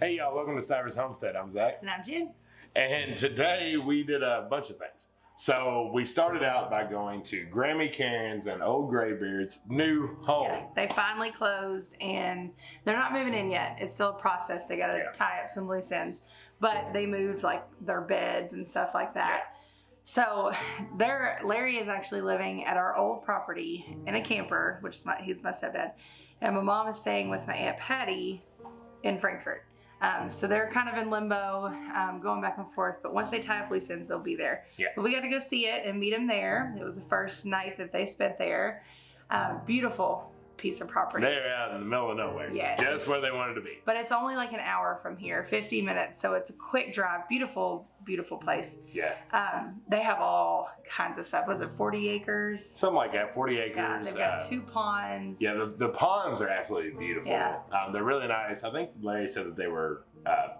Hey y'all, welcome to Stivers Homestead. I'm Zach. And I'm Jen. And today we did a bunch of things. So we started out by going to Grammy Karen's and Old Graybeard's new home. Yeah, they finally closed and they're not moving in yet. It's still a process. They got to tie up some loose ends. But they moved like their beds and stuff like that. So Larry is actually living at our old property in a camper, which is he's my stepdad. And my mom is staying with my Aunt Patty in Frankfurt. So they're kind of in limbo, going back and forth, but once they tie up loose ends, they'll be there. Yeah. But we got to go see it and meet them there. It was the first night that they spent there. Beautiful piece of property. They're out in the middle of nowhere. Yes. Just where they wanted to be. But it's only like an hour from here, 50 minutes. So it's a quick drive. Beautiful, beautiful place. Yeah. They have all kinds of stuff. Was it 40 acres? Something like that, 40 acres. Yeah, they've got 2 ponds. Yeah, the ponds are absolutely beautiful. Yeah. They're really nice. I think Larry said that they were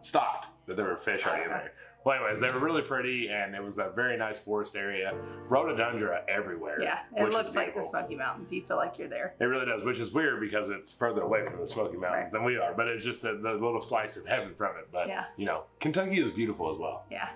stocked, that there were fish already in there. Well, anyways, they were really pretty, and it was a very nice forest area. Rhododendron everywhere. Yeah, it looks like the Smoky Mountains. You feel like you're there. It really does, which is weird because it's further away from the Smoky Mountains than we are. But it's just the little slice of heaven from it. But, you know, Kentucky is beautiful as well. Yeah.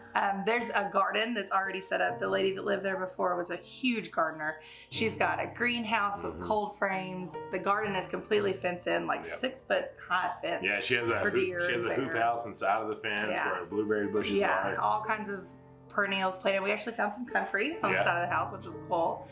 There's a garden that's already set up. The lady that lived there before was a huge gardener. She's got a greenhouse with cold frames. The garden is completely fenced in, like 6 foot high fence. Yeah, she has a hoop house inside of the fence where the blueberry bushes are. Yeah, all kinds of perennials planted. We actually found some comfree on the side of the house, which was cool.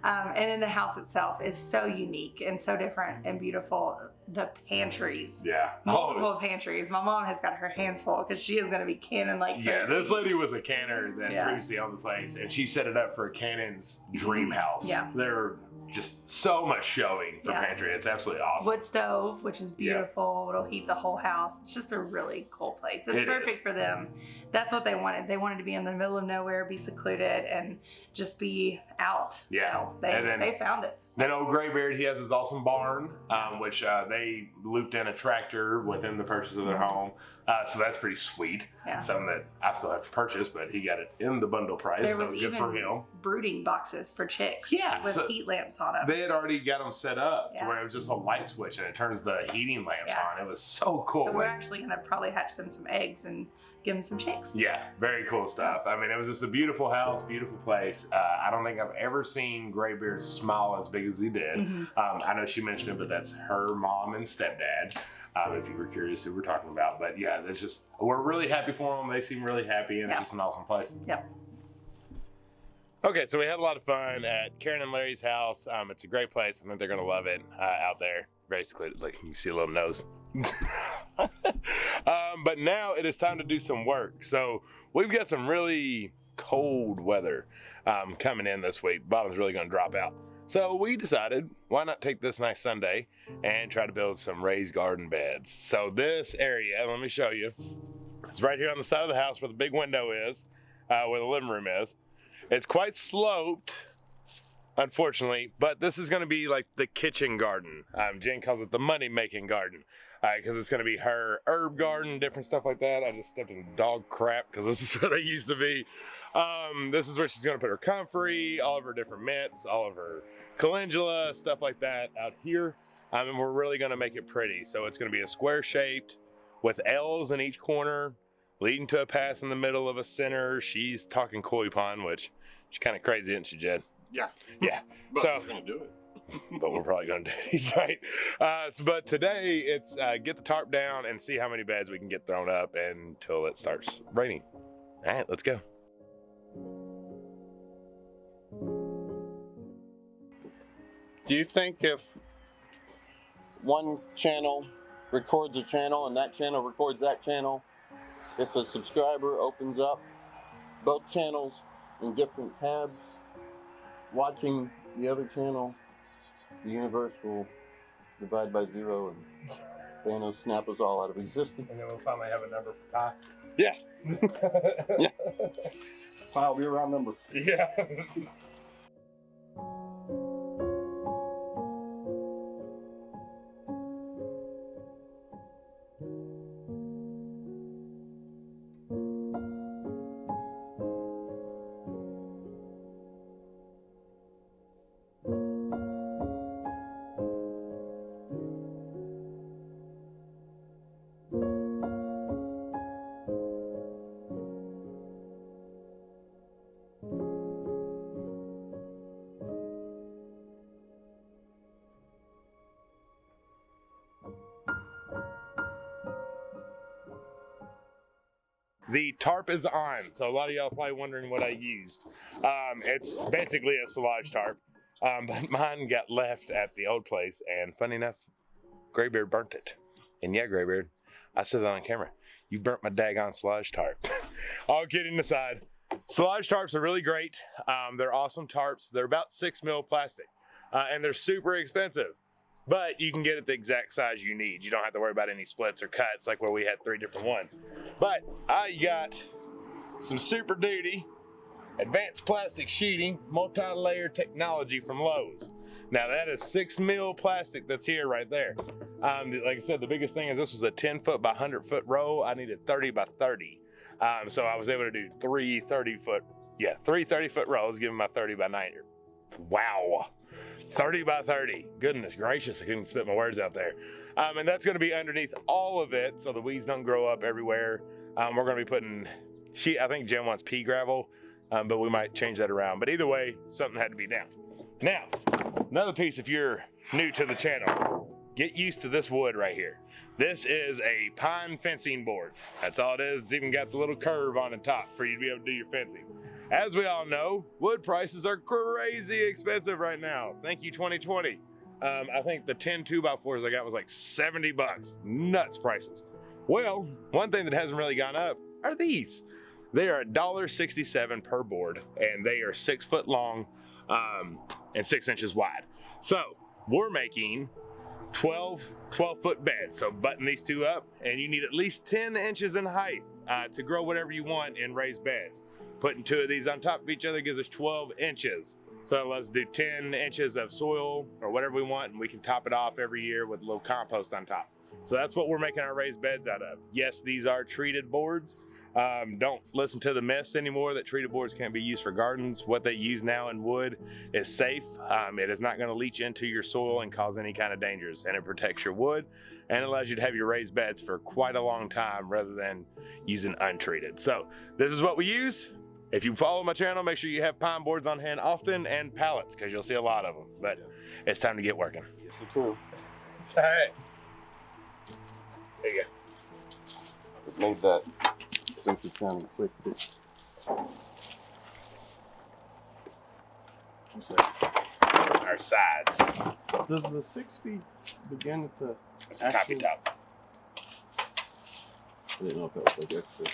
And then the house itself is so unique and so different and beautiful. The pantries. Yeah. Multiple pantries. My mom has got her hands full because she is going to be canning like crazy. Yeah, this lady was a canner that previously owned the place, and she set it up for Cannon's dream house. Yeah. They're just so much showing for pantry. It's absolutely awesome. Wood stove, which is beautiful. It'll heat the whole house. It's just a really cool place. It's perfect for them. That's what they wanted. They wanted to be in the middle of nowhere, be secluded, and just be out. Yeah. So they found it. Then Old Graybeard, he has his awesome barn, which they looped in a tractor within the purchase of their home. So that's pretty sweet. Yeah. Something that I still have to purchase, but he got it in the bundle price. There so was good even for him. Brooding boxes for chicks. Yeah. With heat lamps on them. They had already got them set up to where it was just a light switch and it turns the heating lamps on. It was so cool. So we're actually going to probably hatch them some eggs and give them some chicks. Yeah, very cool stuff. I mean, it was just a beautiful house, beautiful place. I don't think I've ever seen Graybeard smile as big as he did. I know she mentioned it, but that's her mom and stepdad. If you were curious who we're talking about. But yeah, it's just, we're really happy for them. They seem really happy, and it's just an awesome place. Yep. Okay, so we had a lot of fun at Karen and Larry's house. It's a great place. I think they're going to love it out there. Very secluded. Like, you can see a little nose. But now it is time to do some work. So we've got some really cold weather coming in this week. Bottom's really going to drop out. So we decided, why not take this nice Sunday and try to build some raised garden beds. So this area, let me show you. It's right here on the side of the house where the big window is, where the living room is. It's quite sloped, unfortunately, but this is going to be like the kitchen garden. Jen calls it the money-making garden. Because it's going to be her herb garden, different stuff like that. I just stepped in dog crap because this is where they used to be. This is where she's going to put her comfrey, all of her different mints, all of her calendula, stuff like that out here. And we're really going to make it pretty. So it's going to be a square shaped with L's in each corner, leading to a path in the middle of a center. She's talking koi pond, which she's kind of crazy, isn't she, Jed? Yeah. Yeah. But so, we're going to do it. But we're probably going to do these right. But today it's get the tarp down and see how many beds we can get thrown up until it starts raining. All right, let's go. Do you think if one channel records a channel and that channel records that channel, if a subscriber opens up both channels in different tabs, watching the other channel, the universe will divide by 0 and Thanos snap us all out of existence? And then we'll finally have a number for Pi. Yeah. Yeah. Pi will be a round number. Yeah. the tarp is on. So a lot of y'all probably wondering what I used. It's basically a silage tarp, but mine got left at the old place, and funny enough, Graybeard burnt it. And yeah, Graybeard, I said that on camera. You burnt my daggone silage tarp. All kidding aside, silage tarps are really great. They're awesome tarps. They're about 6 mil plastic, and they're super expensive. But you can get it the exact size you need. You don't have to worry about any splits or cuts like where we had 3 different ones. But I got some Super Duty advanced plastic sheeting, multi-layer technology from Lowe's. Now that is 6 mil plastic that's here right there. Like I said, the biggest thing is this was a 10 foot by 100 foot roll. I needed 30 by 30. So I was able to do 3 30 foot rolls, giving my 30 by 90. Wow. 30 by 30. Goodness gracious, I couldn't spit my words out there. And that's going to be underneath all of it so the weeds don't grow up everywhere. We're going to be putting, I think Jim wants pea gravel, but we might change that around. But either way, something had to be down. Now, another piece, if you're new to the channel, get used to this wood right here. This is a pine fencing board. That's all it is. It's even got the little curve on the top for you to be able to do your fencing. As we all know, wood prices are crazy expensive right now. Thank you, 2020. I think the 10 2x4s I got was like 70 bucks. Nuts prices. Well, one thing that hasn't really gone up are these. They are $1.67 per board, and they are 6 foot long and 6 inches wide. So we're making 12 foot beds. So button these 2 up, and you need at least 10 inches in height to grow whatever you want in raised beds. Putting 2 of these on top of each other gives us 12 inches. So let's do 10 inches of soil or whatever we want, and we can top it off every year with a little compost on top. So that's what we're making our raised beds out of. Yes, these are treated boards. Don't listen to the myths anymore that treated boards can't be used for gardens. What they use now in wood is safe. It is not going to leach into your soil and cause any kind of dangers, and it protects your wood and allows you to have your raised beds for quite a long time rather than using untreated. So this is what we use. If you follow my channel, make sure you have pine boards on hand often and pallets, because you'll see a lot of them. But it's time to get working. Yes, you too. It's all right. There you go. It made that stupid sound quick. Our sides. Does the 6 feet begin at the Toppy top. I didn't know if that was like extra.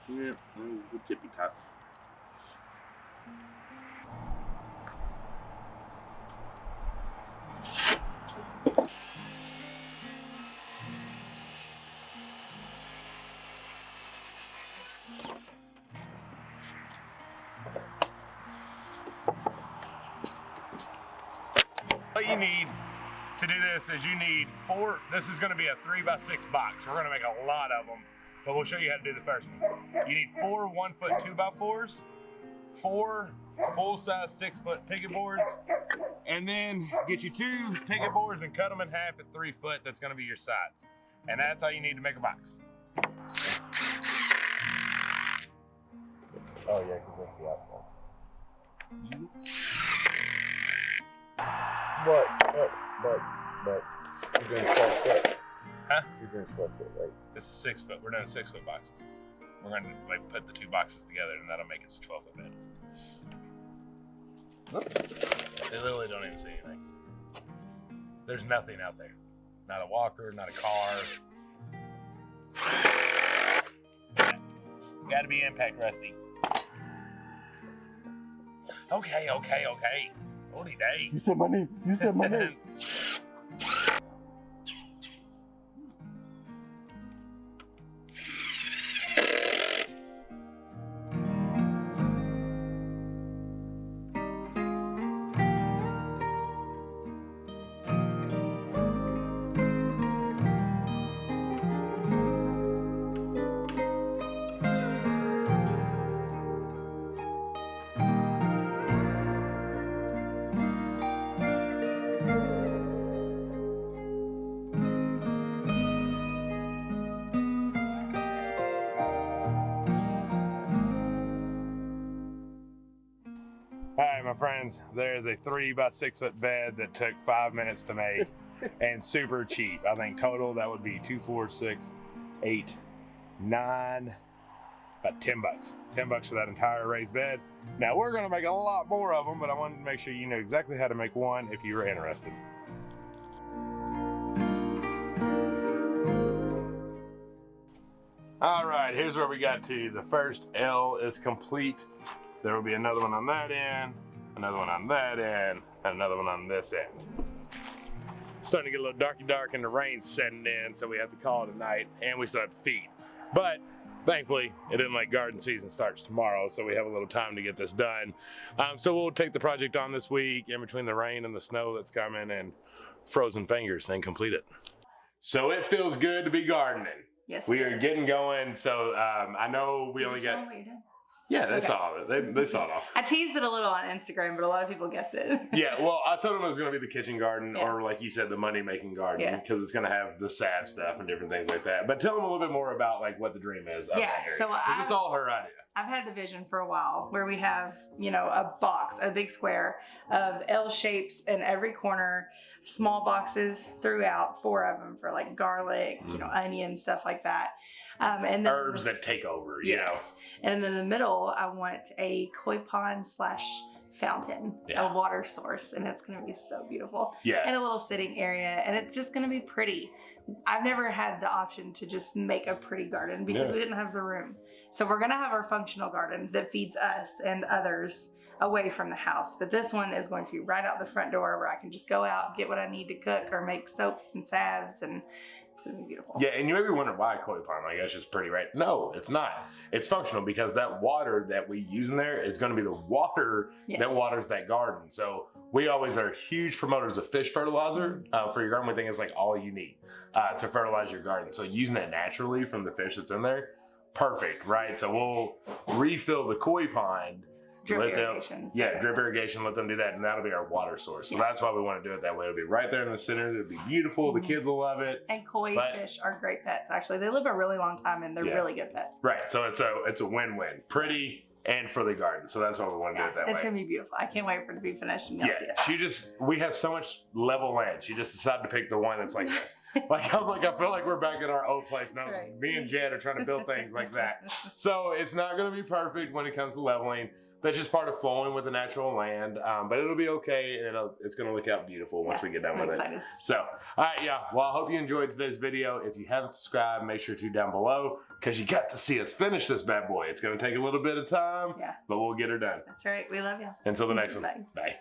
Yeah, this is the tippy top. What you need to do this is you need 4, this is going to be a 3x6 box. We're going to make a lot of them, but we'll show you how to do the first one. You need 4 1 foot 2x4s, 4 full-size 6 foot picket boards, and then get you 2 picket boards and cut them in half at 3 foot. That's going to be your sides. And that's all you need to make a box. Oh yeah, because that's the outside. But you're doing 12 foot. Huh? You're doing 12 foot, right? This is 6 foot. We're doing 6 foot boxes. We're going to like put the 2 boxes together, and that'll make us a 12 foot bed. They literally don't even see anything. There's nothing out there. Not a walker, not a car. Gotta be impact rusty. Okay. Holy day. You said my name. You said my name. All right, my friends, there's a 3x6 foot bed that took 5 minutes to make and super cheap. I think total that would be 2, 4, 6, 8, 9, about $10. $10 for that entire raised bed. Now we're gonna make a lot more of them, but I wanted to make sure you know exactly how to make one if you were interested. All right, here's where we got to. The first L is complete. There will be another one on that end, another one on that end, and another one on this end. Starting to get a little dark and the rain's setting in, so we have to call it a night, and we still have to feed. But thankfully, it isn't like garden season starts tomorrow, so we have a little time to get this done. So we'll take the project on this week in between the rain and the snow that's coming and frozen fingers and complete it. So it feels good to be gardening. Yes. We are getting going. So I know we only got. Yeah, they saw it. They saw it all. I teased it a little on Instagram, but a lot of people guessed it. Yeah, well, I told them it was going to be the kitchen garden, or like you said, the money-making garden, because it's going to have the salve stuff and different things like that. But tell them a little bit more about like what the dream is. Of that area, so because it's all her idea. I've had the vision for a while where we have, a box, a big square of L shapes in every corner, small boxes throughout, 4 of them for like garlic, onion, stuff like that. And then herbs that take over, you know. And then in the middle, I want a koi pond / fountain, a water source, and it's going to be so beautiful. Yeah. And a little sitting area, and it's just going to be pretty. I've never had the option to just make a pretty garden because we didn't have the room. So we're going to have our functional garden that feeds us and others away from the house. But this one is going to be right out the front door where I can just go out, get what I need to cook or make soaps and salves, and it's going to be beautiful. Yeah, and you may be wondering why koi pond, like that's just pretty, right? No, it's not. It's functional because that water that we use in there is going to be the water that waters that garden. So we always are huge promoters of fish fertilizer for your garden. We think it's like all you need to fertilize your garden. So using it naturally from the fish that's in there, perfect, right? So we'll refill the koi pond. Drip irrigation. Drip irrigation, let them do that, and that'll be our water source. So that's why we want to do it that way. It'll be right there in the center. It'll be beautiful. The kids will love it. And koi fish are great pets, actually. They live a really long time, and they're really good pets. Right, so it's a win-win. Pretty and for the garden. So that's why we want to do it that way. It's going to be beautiful. I can't wait for it to be finished. And we have so much level land. She just decided to pick the one that's like this. I feel like we're back at our old place now. Right. Me and Jed are trying to build things like that. So it's not going to be perfect when it comes to leveling. That's just part of flowing with the natural land, but it'll be okay, and it's going to look out beautiful once we get done with it. So, all right, well, I hope you enjoyed today's video. If you haven't subscribed, make sure to down below, because you got to see us finish this bad boy. It's going to take a little bit of time, but we'll get her done. That's right. We love you. Until the next one. Bye.